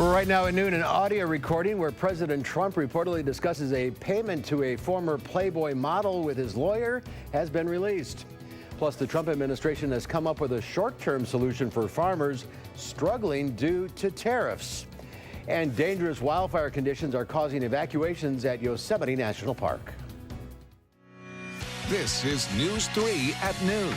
Right now at noon, an audio recording where President Trump reportedly discusses a payment to a former Playboy model with his lawyer has been released. Plus, the Trump administration has come up with a short-term solution for farmers struggling due to tariffs. And dangerous wildfire conditions are causing evacuations at Yosemite National Park. This is News 3 at noon.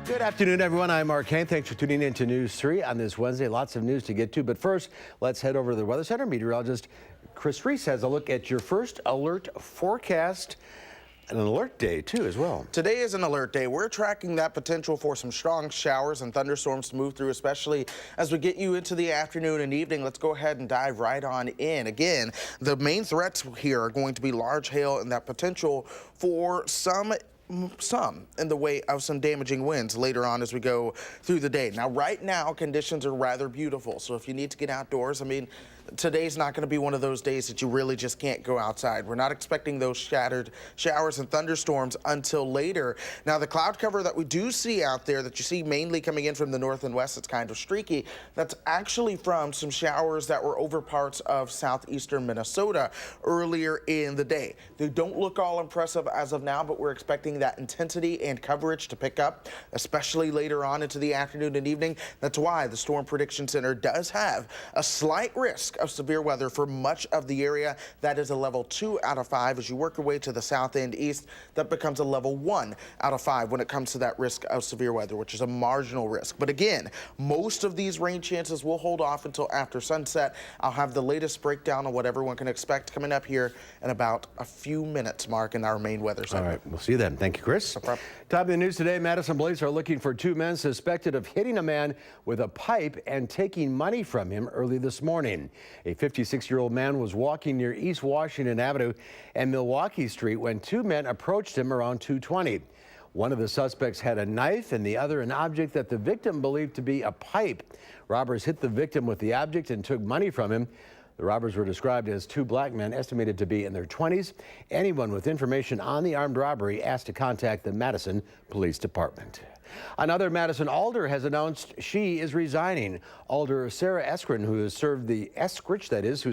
Good afternoon, everyone. I'm Mark Kane. Thanks for tuning in to News 3 on this Wednesday. Lots of news to get to. But first, let's head over to the Weather Center. Meteorologist Chris Reese has a look at your first alert forecast. An alert day, too, as well. Today is an alert day. We're tracking that potential for some strong showers and thunderstorms to move through, especially as we get you into the afternoon and evening. Let's go ahead and dive right on in. Again, the main threats here are going to be large hail and that potential for some in the way of some damaging winds later on as we go through the day. Now, right now, conditions are rather beautiful. So if you need to get outdoors, I mean, today's not going to be one of those days that you really just can't go outside. We're not expecting those shattered showers and thunderstorms until later. Now, the cloud cover that we do see out there that you see mainly coming in from the north and west, it's kind of streaky. That's actually from some showers that were over parts of southeastern Minnesota earlier in the day. They don't look all impressive as of now, but we're expecting that intensity and coverage to pick up, especially later on into the afternoon and evening. That's why the Storm Prediction Center does have a slight risk of severe weather for much of the area. That is a level 2 out of 5. As you work your way to the south and east, that becomes a level 1 out of 5 when it comes to that risk of severe weather, which is a marginal risk. But again, most of these rain chances will hold off until after sunset. I'll have the latest breakdown on what everyone can expect coming up here in about a few minutes, Mark, in our main weather segment. All right, we'll see you then. Thank you, Chris. No problem. Top of the news today, Madison police are looking for 2 men suspected of hitting a man with a pipe and taking money from him early this morning. A 56-year-old man was walking near East Washington Avenue and Milwaukee Street when 2 men approached him around 2:20. One of the suspects had a knife and the other an object that the victim believed to be a pipe. Robbers hit the victim with the object and took money from him. The robbers were described as 2 black men estimated to be in their 20s. Anyone with information on the armed robbery asked to contact the Madison Police Department. Another Madison alder has announced she is resigning. Alder Sarah Eskridge, who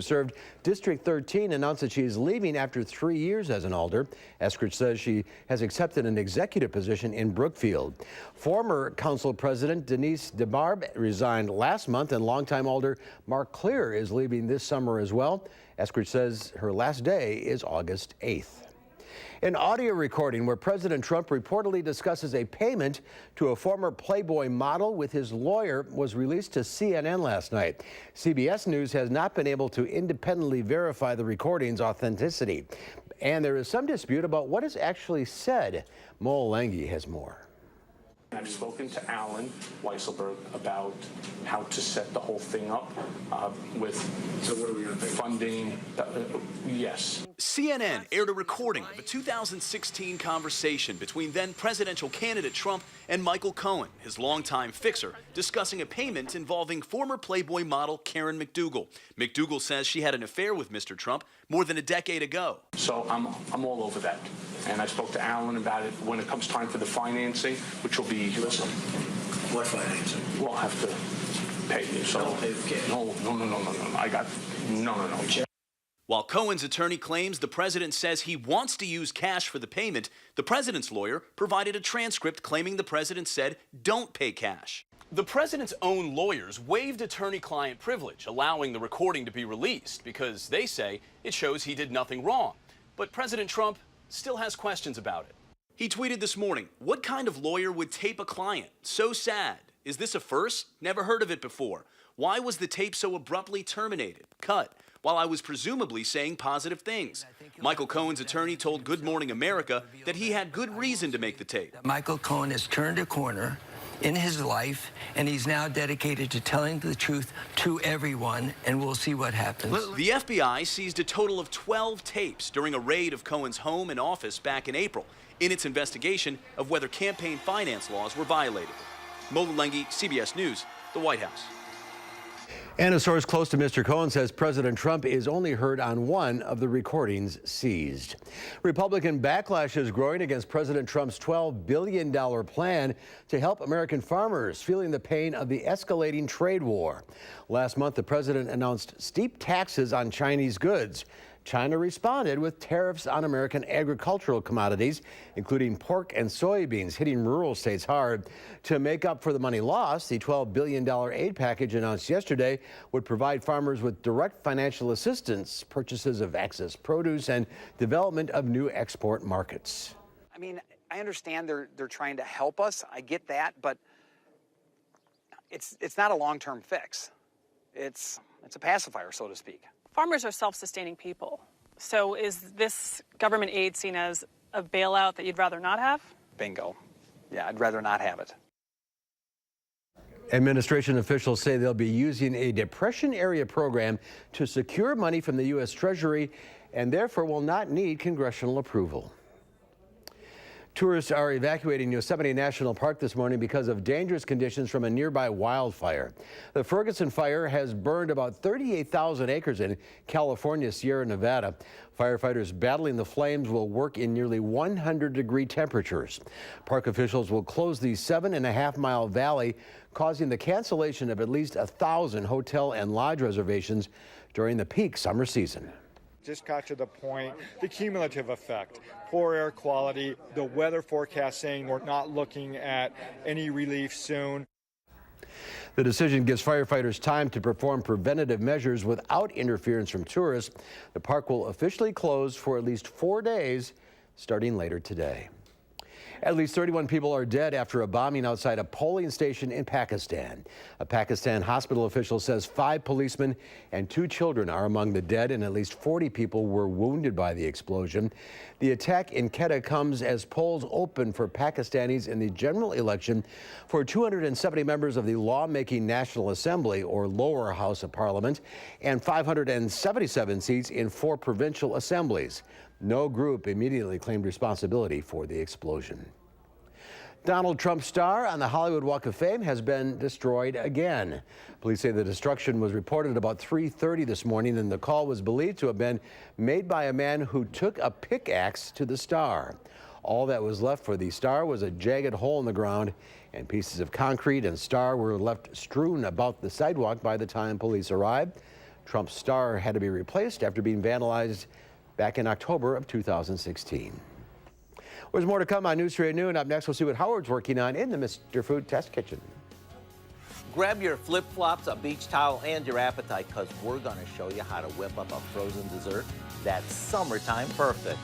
served District 13, announced that she is leaving after 3 years as an alder. Eskridge says she has accepted an executive position in Brookfield. Former council president Denise DeBarb resigned last month, and longtime alder Mark Clear is leaving this summer as well. Eskridge says her last day is August 8th. An audio recording where President Trump reportedly discusses a payment to a former Playboy model with his lawyer was released to CNN last night. CBS News has not been able to independently verify the recording's authenticity. And there is some dispute about what is actually said. Mo Langi has more. I've spoken to Alan Weisselberg about how to set the whole thing up with funding. Yes. CNN aired a recording of a 2016 conversation between then presidential candidate Trump and Michael Cohen, his longtime fixer, discussing a payment involving former Playboy model Karen McDougal. McDougal says she had an affair with Mr. Trump more than a decade ago. So I'm all over that. And I spoke to Alan about it when it comes time for the financing, which will be... Listen, what financing? We'll have to pay you. So Don't pay the kid. No. I got... No. While Cohen's attorney claims the president says he wants to use cash for the payment, the president's lawyer provided a transcript claiming the president said, "Don't pay cash." The president's own lawyers waived attorney-client privilege, allowing the recording to be released because they say it shows he did nothing wrong. But President Trump still has questions about it. He tweeted this morning, "What kind of lawyer would tape a client? So sad. Is this a first? Never heard of it before. Why was the tape so abruptly terminated? Cut. While I was presumably saying positive things." Michael Cohen's attorney told Good Morning America that he had good reason to make the tape. Michael Cohen has turned a corner in his life, and he's now dedicated to telling the truth to everyone, and we'll see what happens. The FBI seized a total of 12 tapes during a raid of Cohen's home and office back in April in its investigation of whether campaign finance laws were violated. Mo Langi, CBS News, the White House. And a source close to Mr. Cohen says President Trump is only heard on one of the recordings seized. Republican backlash is growing against President Trump's $12 billion plan to help American farmers feeling the pain of the escalating trade war. Last month, the president announced steep taxes on Chinese goods. China responded with tariffs on American agricultural commodities, including pork and soybeans, hitting rural states hard. To make up for the money lost, the $12 billion aid package announced yesterday would provide farmers with direct financial assistance, purchases of excess produce, and development of new export markets. I mean, I understand they're trying to help us. I get that, but it's not a long-term fix. It's a pacifier, so to speak. Farmers are self-sustaining people. So is this government aid seen as a bailout that you'd rather not have? Bingo. Yeah, I'd rather not have it. Administration officials say they'll be using a depression-area program to secure money from the U.S. Treasury and therefore will not need congressional approval. Tourists are evacuating Yosemite National Park this morning because of dangerous conditions from a nearby wildfire. The Ferguson fire has burned about 38,000 acres in California's Sierra Nevada. Firefighters battling the flames will work in nearly 100-degree temperatures. Park officials will close the 7.5-mile valley, causing the cancellation of at least 1,000 hotel and lodge reservations during the peak summer season. Just got to the point, the cumulative effect, poor air quality, the weather forecast saying we're not looking at any relief soon. The decision gives firefighters time to perform preventative measures without interference from tourists. The park will officially close for at least 4 days, starting later today. At least 31 people are dead after a bombing outside a polling station in Pakistan. A Pakistan hospital official says 5 policemen and 2 children are among the dead, and at least 40 people were wounded by the explosion. The attack in Quetta comes as polls open for Pakistanis in the general election for 270 members of the Lawmaking National Assembly, or lower house of parliament, and 577 seats in 4 provincial assemblies. No group immediately claimed responsibility for the explosion. Donald Trump's star on the Hollywood Walk of Fame has been destroyed again. Police say the destruction was reported about 3:30 this morning, and the call was believed to have been made by a man who took a pickaxe to the star. All that was left for the star was a jagged hole in the ground, and pieces of concrete and star were left strewn about the sidewalk by the time police arrived. Trump's star had to be replaced after being vandalized back in October of 2016. There's more to come on News 3 at noon. Up next, we'll see what Howard's working on in the Mr. Food Test Kitchen. Grab your flip-flops, a beach towel, and your appetite, because we're going to show you how to whip up a frozen dessert that's summertime perfect.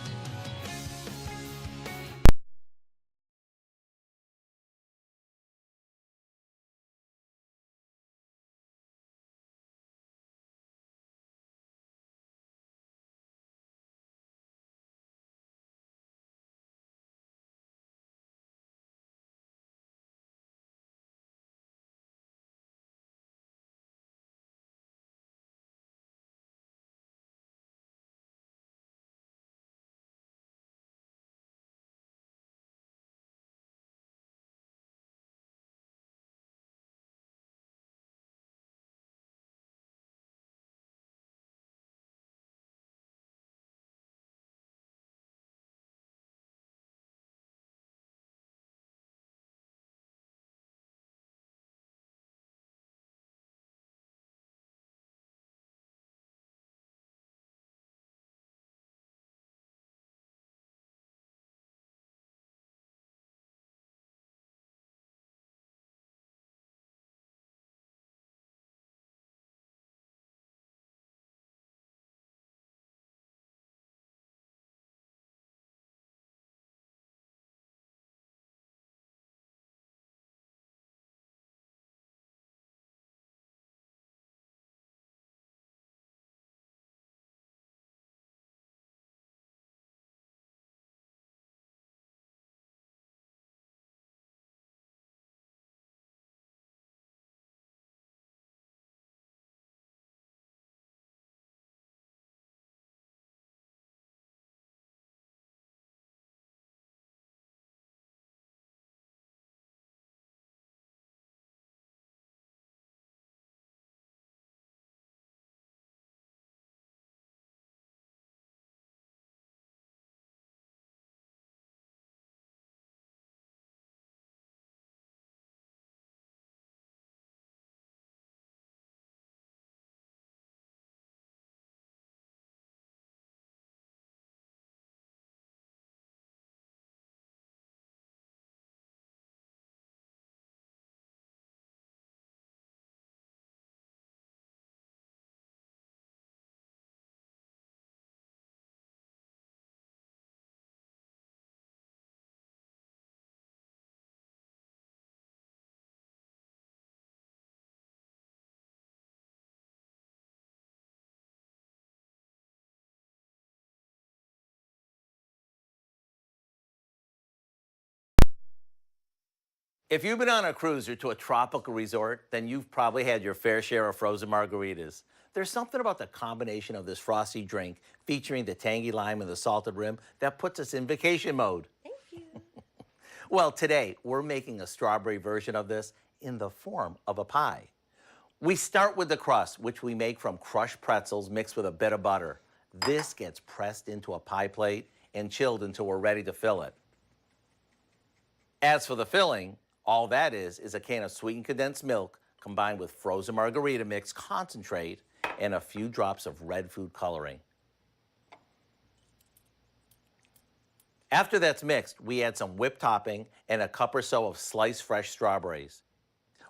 If you've been on a cruise or to a tropical resort, then you've probably had your fair share of frozen margaritas. There's something about the combination of this frosty drink featuring the tangy lime and the salted rim that puts us in vacation mode. Thank you. Well, today we're making a strawberry version of this in the form of a pie. We start with the crust, which we make from crushed pretzels mixed with a bit of butter. This gets pressed into a pie plate and chilled until we're ready to fill it. As for the filling, all that is a can of sweetened condensed milk combined with frozen margarita mix concentrate and a few drops of red food coloring. After that's mixed, we add some whipped topping and a cup or so of sliced fresh strawberries.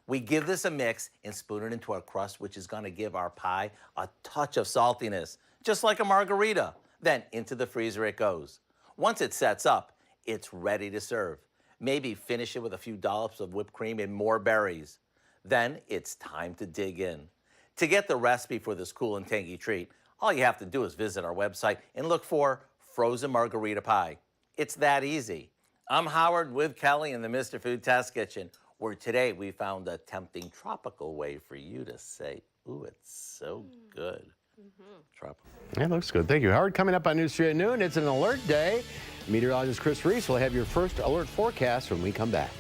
We give this a mix and spoon it into our crust, which is going to give our pie a touch of saltiness, just like a margarita. Then into the freezer it goes. Once it sets up, it's ready to serve. Maybe finish it with a few dollops of whipped cream and more berries. Then it's time to dig in. To get the recipe for this cool and tangy treat, all you have to do is visit our website and look for frozen margarita pie. It's that easy. I'm Howard with Kelly in the Mr. Food Test Kitchen, where today we found a tempting tropical way for you to say, ooh, it's so good. Tropical. That looks good. Thank you, Howard. Coming up on News 3 at noon, it's an alert day. Meteorologist Chris Reese will have your first alert forecast when we come back.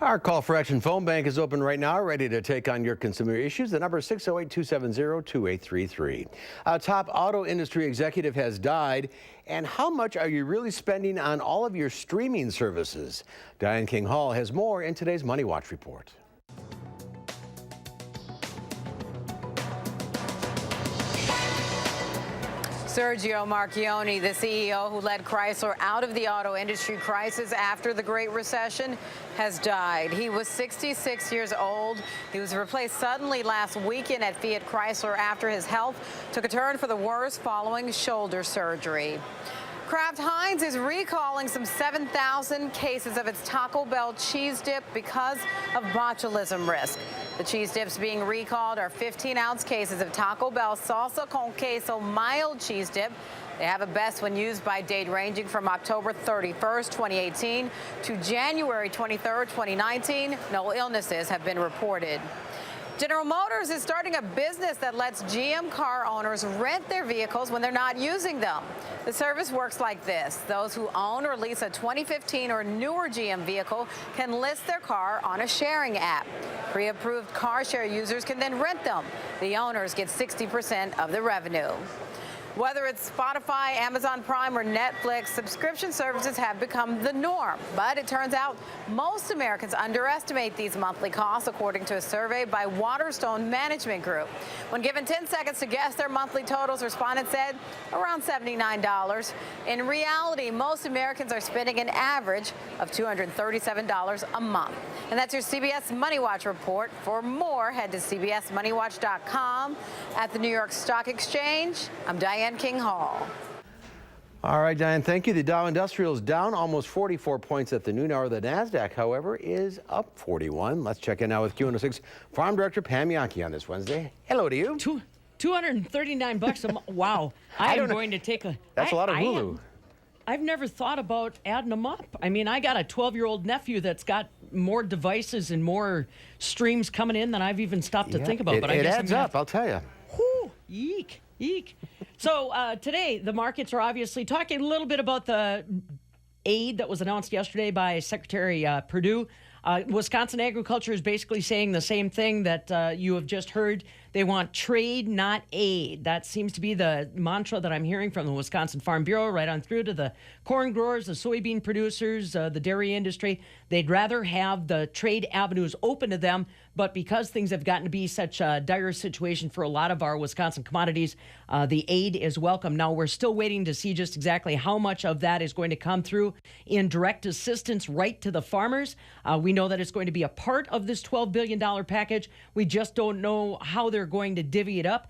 Our call for action phone bank is open right now, ready to take on your consumer issues. The number is 608-270-2833. A top auto industry executive has died. And how much are you really spending on all of your streaming services? Diane King Hall has more in today's Money Watch report. Sergio Marchionne, the CEO who led Chrysler out of the auto industry crisis after the Great Recession, has died. He was 66 years old. He was replaced suddenly last weekend at Fiat Chrysler after his health took a turn for the worse following shoulder surgery. Kraft Heinz is recalling some 7,000 cases of its Taco Bell cheese dip because of botulism risk. The cheese dips being recalled are 15-ounce cases of Taco Bell Salsa con Queso mild cheese dip. They have a best when used by date ranging from October 31st, 2018 to January 23rd, 2019. No illnesses have been reported. General Motors is starting a business that lets GM car owners rent their vehicles when they're not using them. The service works like this. Those who own or lease a 2015 or newer GM vehicle can list their car on a sharing app. Pre-approved car share users can then rent them. The owners get 60% of the revenue. Whether it's Spotify, Amazon Prime, or Netflix, subscription services have become the norm. But it turns out most Americans underestimate these monthly costs, according to a survey by Waterstone Management Group. When given 10 seconds to guess their monthly totals, respondents said around $79. In reality, most Americans are spending an average of $237 a month. And that's your CBS Money Watch report. For more, head to cbsmoneywatch.com. At the New York Stock Exchange, I'm Diane King Hall. All right, Diane, thank you. The Dow Industrial is down almost 44 points at the noon hour. The NASDAQ, however, is up 41. Let's check in now with Q106 Farm Director Pam Yankee on this Wednesday. Hello to you. $239 a month. Wow. I'm going to take a... That's a lot of Hulu. I've never thought about adding them up. I mean, I got a 12-year-old nephew that's got more devices and more streams coming in than I've even stopped to think about. But it adds up, I'll tell you. Whew, eek. So today, the markets are obviously talking a little bit about the aid that was announced yesterday by Secretary Perdue. Wisconsin Agriculture is basically saying the same thing that you have just heard. They want trade, not aid. That seems to be the mantra that I'm hearing from the Wisconsin Farm Bureau, right on through to the corn growers, the soybean producers, the dairy industry. They'd rather have the trade avenues open to them, but because things have gotten to be such a dire situation for a lot of our Wisconsin commodities, the aid is welcome. Now, we're still waiting to see just exactly how much of that is going to come through in direct assistance right to the farmers. We know that it's going to be a part of this $12 billion package. We just don't know how they're going to divvy it up.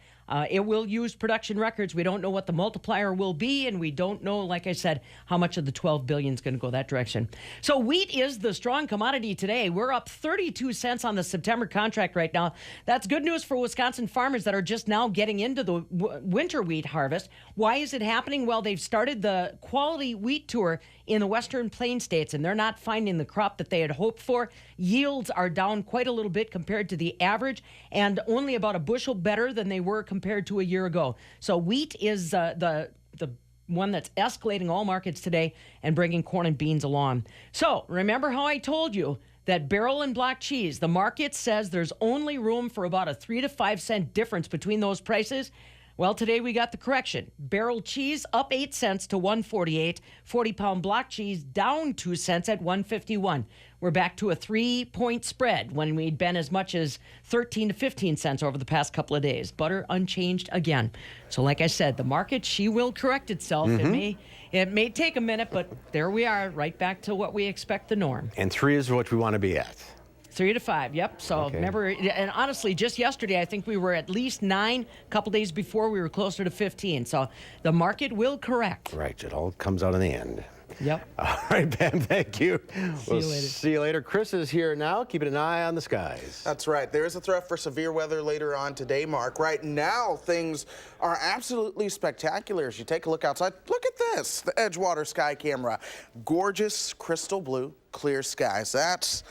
It will use production records. We don't know what the multiplier will be, and we don't know, like I said, how much of the $12 billion is going to go that direction. So wheat is the strong commodity today. We're up 32 cents on the September contract right now. That's good news for Wisconsin farmers that are just now getting into the winter wheat harvest. Why is it happening? Well, they've started the quality wheat tour in the Western Plains states, and they're not finding the crop that they had hoped for. Yields are down quite a little bit compared to the average, and only about a bushel better than they were compared to a year ago. So wheat is the one that's escalating all markets today and bringing corn and beans along. So remember how I told you that barrel and block cheese, the market says there's only room for about a 3 to 5 cent difference between those prices. Well, today we got the correction. Barrel cheese up 8 cents to $1.48. 40-pound block cheese down 2 cents at $1.51. We're back to a 3-point spread when we'd been as much as 13 to 15 cents over the past couple of days. Butter unchanged again. So like I said, the market, she will correct itself. It may take a minute, but there we are, right back to what we expect the norm. And 3 is what we want to be at. 3 to 5, yep. So remember, and honestly, just yesterday, I think we were at least 9. A couple days before, we were closer to 15. So the market will correct. Right. It all comes out in the end. Yep. All right, Pam, thank you. See you later. See you later. Chris is here now, keeping an eye on the skies. That's right. There is a threat for severe weather later on today, Mark. Right now, things are absolutely spectacular. As you take a look outside, look at this, the Edgewater Sky Camera. Gorgeous crystal blue, clear skies. That's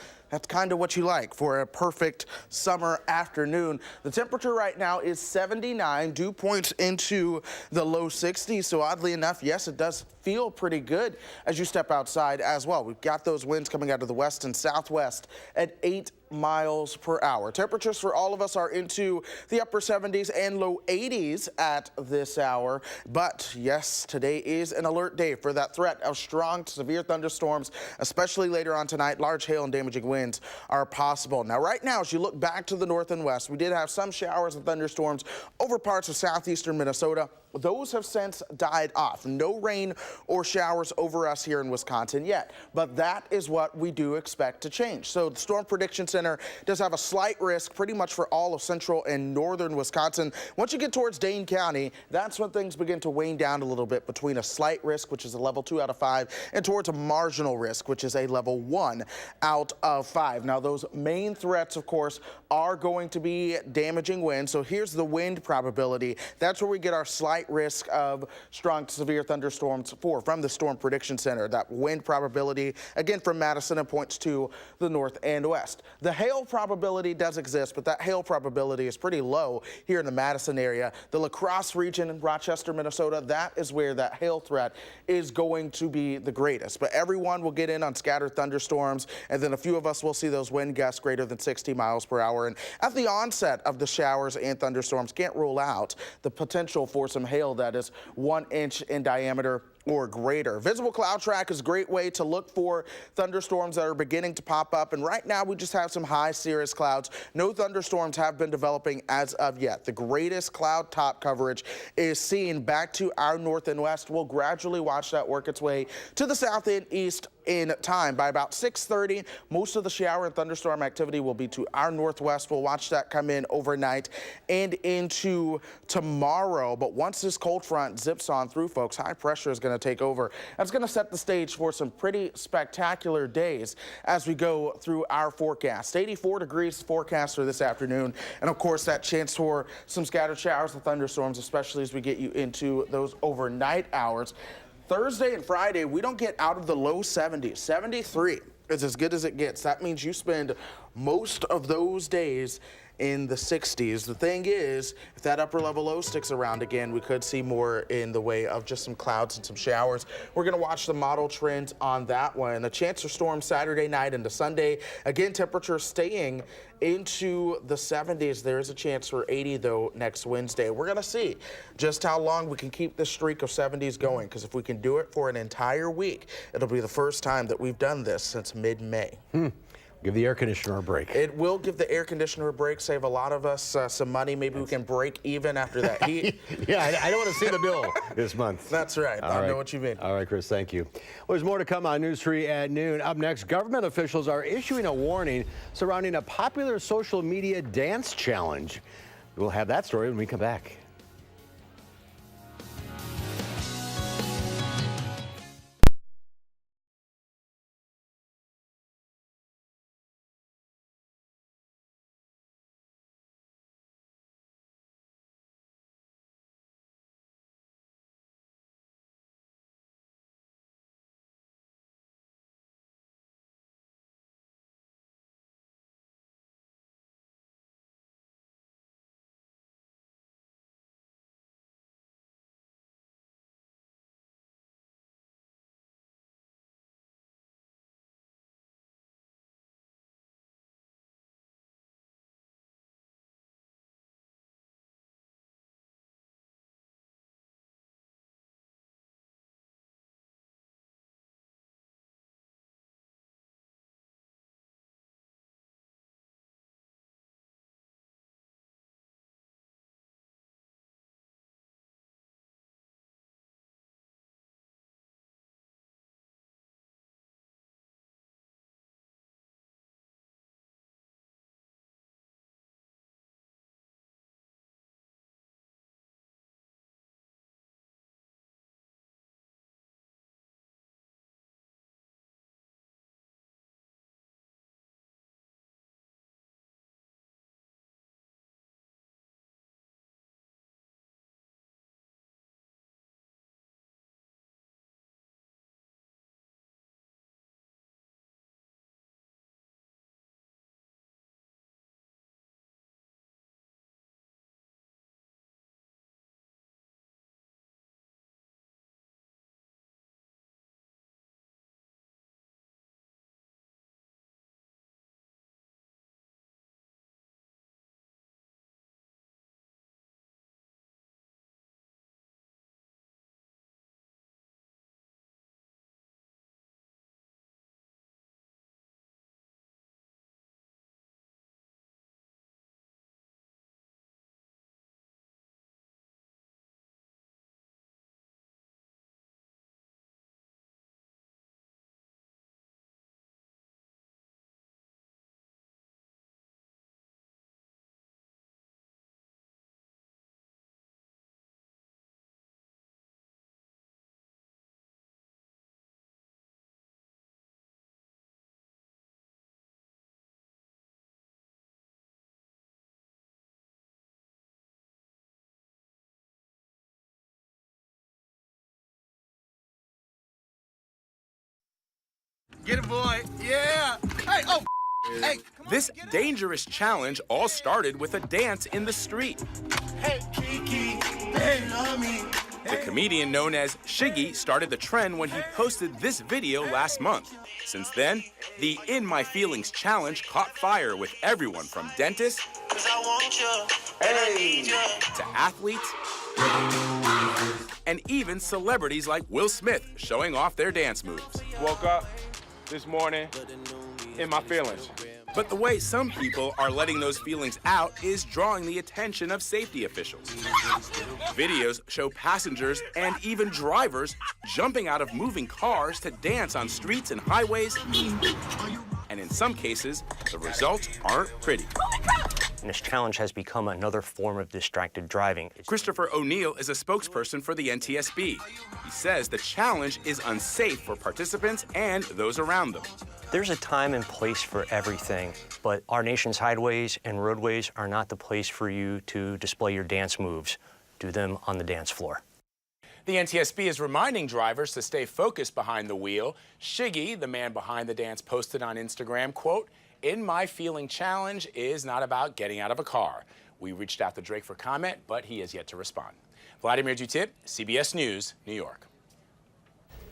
kind of what you like for a perfect summer afternoon. The temperature right now is 79, dew points into the low 60s. So oddly enough, yes, it does feel pretty good as you step outside as well. We've got those winds coming out of the west and southwest at 8 miles per hour. Temperatures for all of us are into the upper 70s and low 80s at this hour. But yes, today is an alert day for that threat of strong to severe thunderstorms, especially later on tonight. Large hail and damaging winds are possible. Now, right now, as you look back to the north and west, we did have some showers and thunderstorms over parts of southeastern Minnesota. Those have since died off. No rain or showers over us here in Wisconsin yet. But that is what we do expect to change. So the Storm Prediction Center does have a slight risk pretty much for all of central and northern Wisconsin. Once you get towards Dane County, that's when things begin to wane down a little bit between a slight risk, which is a level 2 out of 5, and towards a marginal risk, which is a level 1 out of 5. Now, those main threats, of course, are going to be damaging winds. So here's the wind probability. That's where we get our slight risk of strong to severe thunderstorms from the Storm Prediction Center. That wind probability, again, from Madison, and points to the north and west. The hail probability does exist, but that hail probability is pretty low here in the Madison area. The La Crosse region in Rochester, Minnesota, that is where that hail threat is going to be the greatest. But everyone will get in on scattered thunderstorms, and then a few of us will see those wind gusts greater than 60 miles per hour. And at the onset of the showers and thunderstorms, can't rule out the potential for some hail that is 1 inch in diameter or greater. Visible cloud track is a great way to look for thunderstorms that are beginning to pop up. And right now we just have some high cirrus clouds. No thunderstorms have been developing as of yet. The greatest cloud top coverage is seen back to our north and west. We'll gradually watch that work its way to the south and east in time. By about 6:30, most of the shower and thunderstorm activity will be to our northwest. We'll watch that come in overnight and into tomorrow. But once this cold front zips on through, folks, high pressure is going to take over. That's going to set the stage for some pretty spectacular days as we go through our forecast. 84 degrees forecast for this afternoon. And of course, that chance for some scattered showers and thunderstorms, especially as we get you into those overnight hours. Thursday and Friday, we don't get out of the low 70s. 73 is as good as it gets. That means you spend most of those days in the 60s. The thing is, if that upper level low sticks around again, we could see more in the way of just some clouds and some showers. We're going to watch the model trends on that one. A chance for storms Saturday night into Sunday. Again, temperatures staying into the 70s. There is a chance for 80, though, next Wednesday. We're going to see just how long we can keep this streak of 70s going, because if we can do it for an entire week, it'll be the first time that we've done this since mid-May. Give the air conditioner a break. It will give the air conditioner a break, save a lot of us some money. Maybe we can break even after that heat. Yeah, I don't want to see the bill this month. That's right. I know what you mean. All right, Chris, thank you. Well, there's more to come on News 3 at noon. Up next, government officials are issuing a warning surrounding a popular social media dance challenge. We'll have that story when we come back. Get it, boy. Yeah. Hey, oh, hey. This dangerous challenge all started with a dance in the street. Hey, Kiki. Hey, love me. The comedian known as Shiggy started the trend when he posted this video last month. Since then, the In My Feelings challenge caught fire with everyone from dentists to athletes and even celebrities like Will Smith showing off their dance moves. Woke up this morning in my feelings. But the way some people are letting those feelings out is drawing the attention of safety officials. Videos show passengers and even drivers jumping out of moving cars to dance on streets and highways. And in some cases, the results aren't pretty. And this challenge has become another form of distracted driving. Christopher O'Neill is a spokesperson for the NTSB. He says the challenge is unsafe for participants and those around them. There's a time and place for everything, but our nation's highways and roadways are not the place for you to display your dance moves. Do them on the dance floor. The NTSB is reminding drivers to stay focused behind the wheel. Shiggy, the man behind the dance, posted on Instagram, quote, "In My Feeling challenge is not about getting out of a car." We reached out to Drake for comment, but he has yet to respond. Vladimir Dutip, CBS News, New York.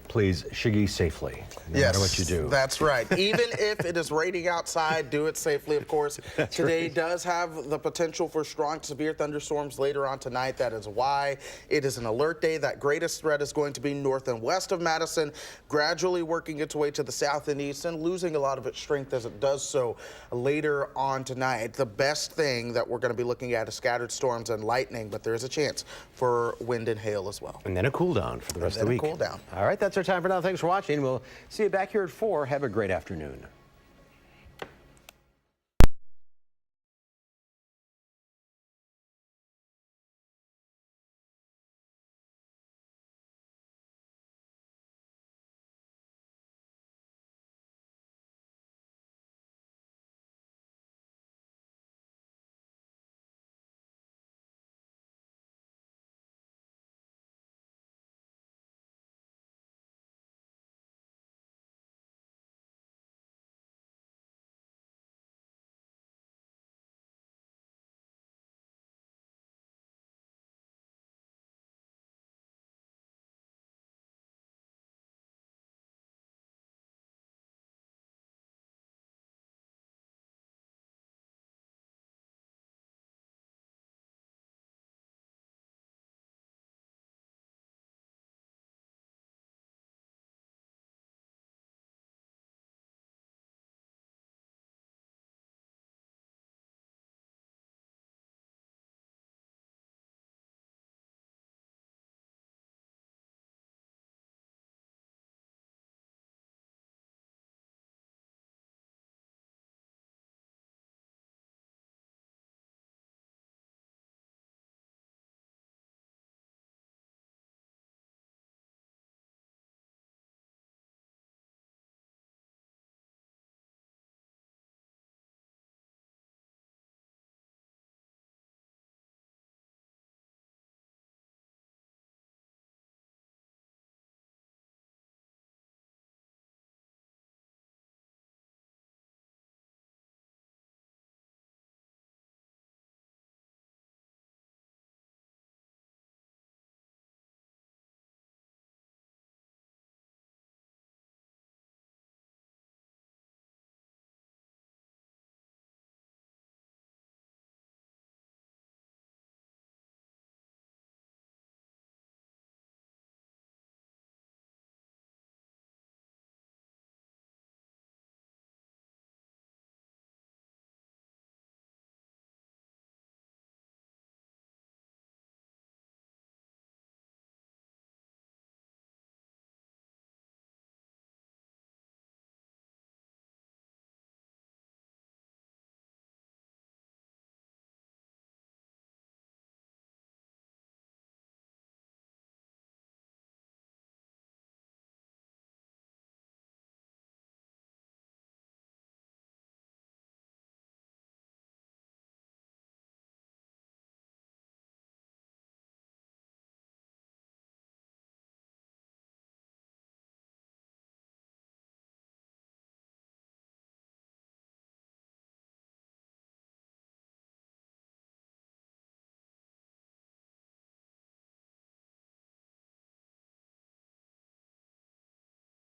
Please, Shiggy safely, no matter what you do. That's right. Even if it is raining outside, do it safely, of course. Today does have the potential for strong to severe thunderstorms later on tonight. That is why it is an alert day. That greatest threat is going to be north and west of Madison, gradually working its way to the south and east and losing a lot of its strength as it does so later on tonight. The best thing that we're going to be looking at is scattered storms and lightning, but there is a chance for wind and hail as well. And then a cool down for the rest of the week. Cool down. All right, that's our time for now. Thanks for watching. We'll see you back here at 4. Have a great afternoon.